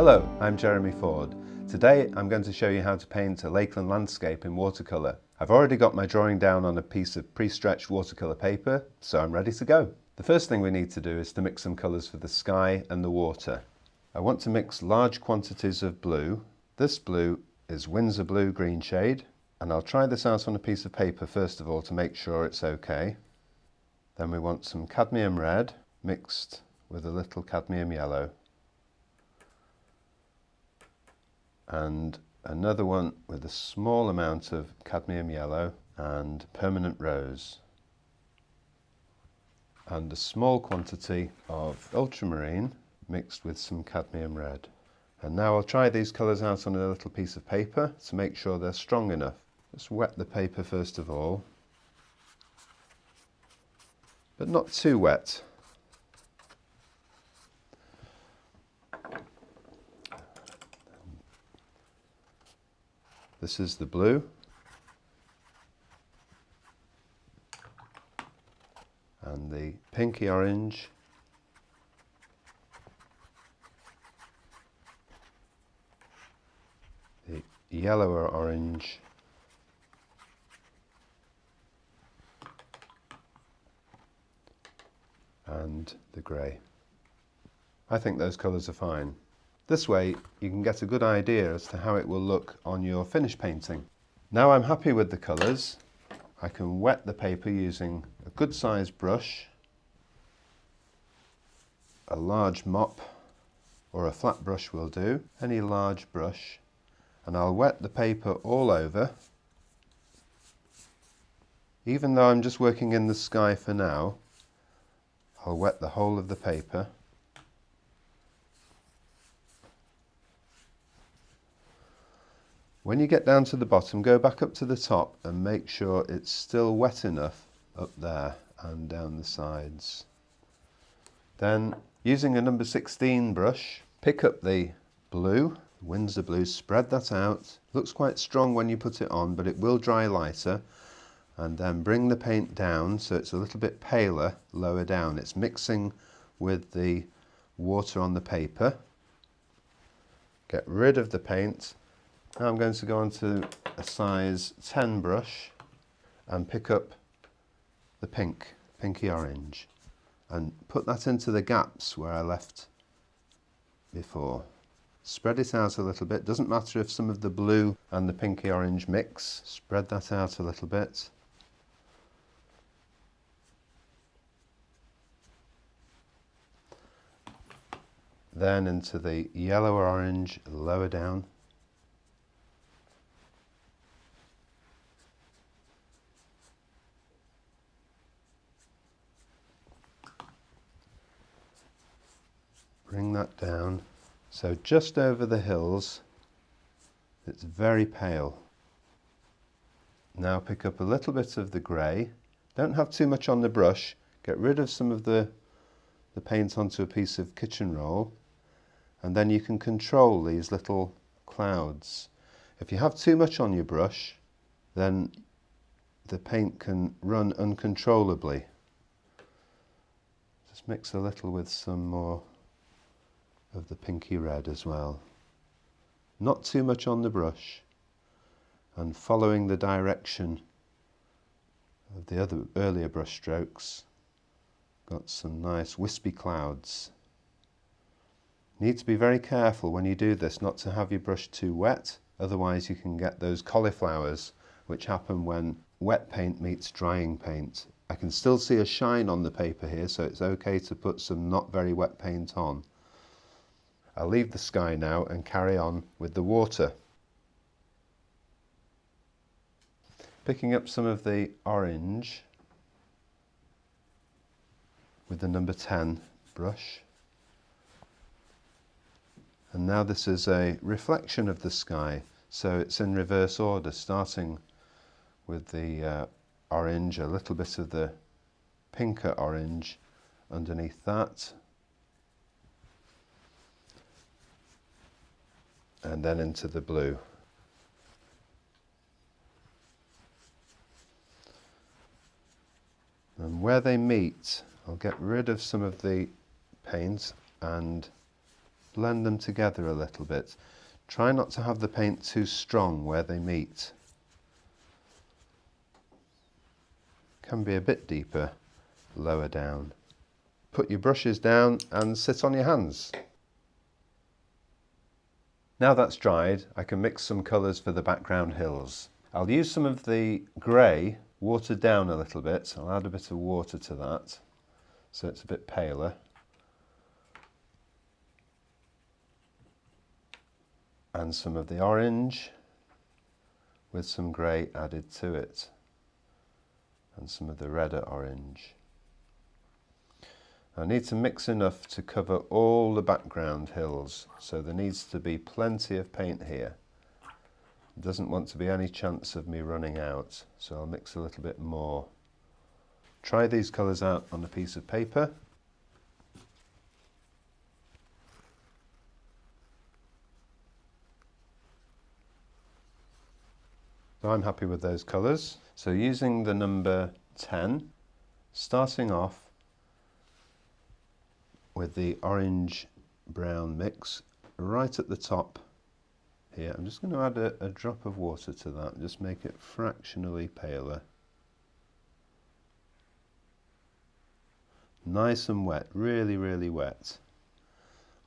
Hello, I'm Jeremy Ford. Today I'm going to show you how to paint a Lakeland landscape in watercolour. I've already got my drawing down on a piece of pre-stretched watercolour paper, so I'm ready to go. The first thing we need to do is to mix some colours for the sky and the water. I want to mix large quantities of blue. This blue is Windsor Blue green shade, and I'll try this out on a piece of paper first of all to make sure it's okay. Then we want some cadmium red mixed with a little cadmium yellow. And another one with a small amount of cadmium yellow and permanent rose, and a small quantity of ultramarine mixed with some cadmium red. And now I'll try these colours out on a little piece of paper to make sure they're strong enough. Just wet the paper first of all, but not too wet. This is the blue, and the pinky orange, the yellower orange, and the grey. I think those colours are fine. This way you can get a good idea as to how it will look on your finished painting. Now I'm happy with the colours. I can wet the paper using a good sized brush, a large mop or a flat brush will do, any large brush, and I'll wet the paper all over. Even though I'm just working in the sky for now, I'll wet the whole of the paper. When you get down to the bottom, go back up to the top and make sure it's still wet enough up there and down the sides. Then, using a number 16 brush, pick up the blue, Windsor Blue, spread that out. Looks quite strong when you put it on, but it will dry lighter. And then bring the paint down so it's a little bit paler lower down. It's mixing with the water on the paper. Get rid of the paint. Now I'm going to go on to a size 10 brush and pick up the pinky orange, and put that into the gaps where I left before. Spread it out a little bit. Doesn't matter if some of the blue and the pinky orange mix. Spread that out a little bit. Then into the yellow or orange lower down. Bring that down, so just over the hills, it's very pale. Now pick up a little bit of the grey. Don't have too much on the brush. Get rid of some of the paint onto a piece of kitchen roll, and then you can control these little clouds. If you have too much on your brush, then the paint can run uncontrollably. Just mix a little with some more of the pinky red as well. Not too much on the brush, and following the direction of the other earlier brush strokes, got some nice wispy clouds. Need to be very careful when you do this not to have your brush too wet, otherwise you can get those cauliflowers which happen when wet paint meets drying paint. I can still see a shine on the paper here, so it's okay to put some not very wet paint on. I'll leave the sky now and carry on with the water. Picking up some of the orange with the number 10 brush. And now this is a reflection of the sky, so it's in reverse order, starting with the orange, a little bit of the pinker orange underneath that, and then into the blue. And where they meet, I'll get rid of some of the paint and blend them together a little bit. Try not to have the paint too strong where they meet. Can be a bit deeper lower down. Put your brushes down and sit on your hands. Now that's dried, I can mix some colours for the background hills. I'll use some of the grey watered down a little bit. I'll add a bit of water to that so it's a bit paler. And some of the orange with some grey added to it. And some of the redder orange. I need to mix enough to cover all the background hills, so there needs to be plenty of paint here. There doesn't want to be any chance of me running out, so I'll mix a little bit more. Try these colours out on a piece of paper. So I'm happy with those colours. So using the number 10, starting off with the orange brown mix right at the top here. I'm just going to add a drop of water to that, just make it fractionally paler. Nice and wet, really, really wet,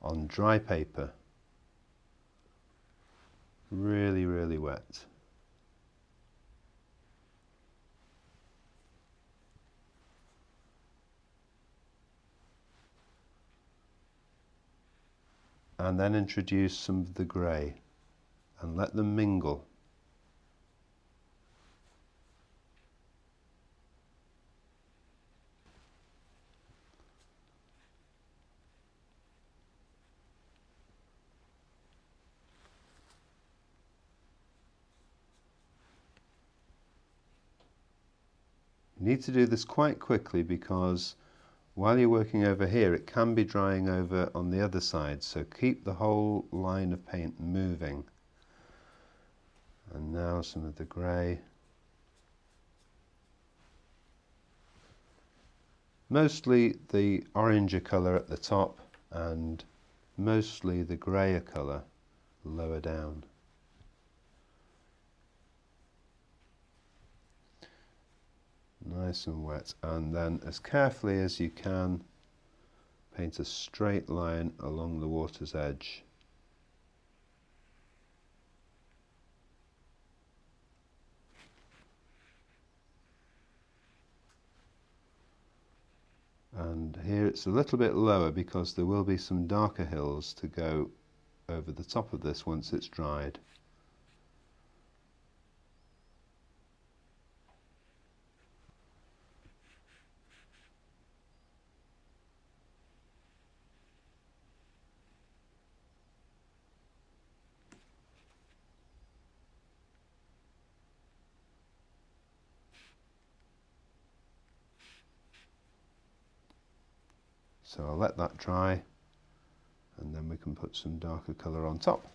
on dry paper. Really, really wet. And then introduce some of the grey and let them mingle. You need to do this quite quickly because while you're working over here, it can be drying over on the other side, so keep the whole line of paint moving. And now some of the grey. Mostly the oranger colour at the top and mostly the greyer colour lower down. Nice and wet, and then as carefully as you can paint a straight line along the water's edge. And here it's a little bit lower because there will be some darker hills to go over the top of this once it's dried. So I'll let that dry and then we can put some darker colour on top.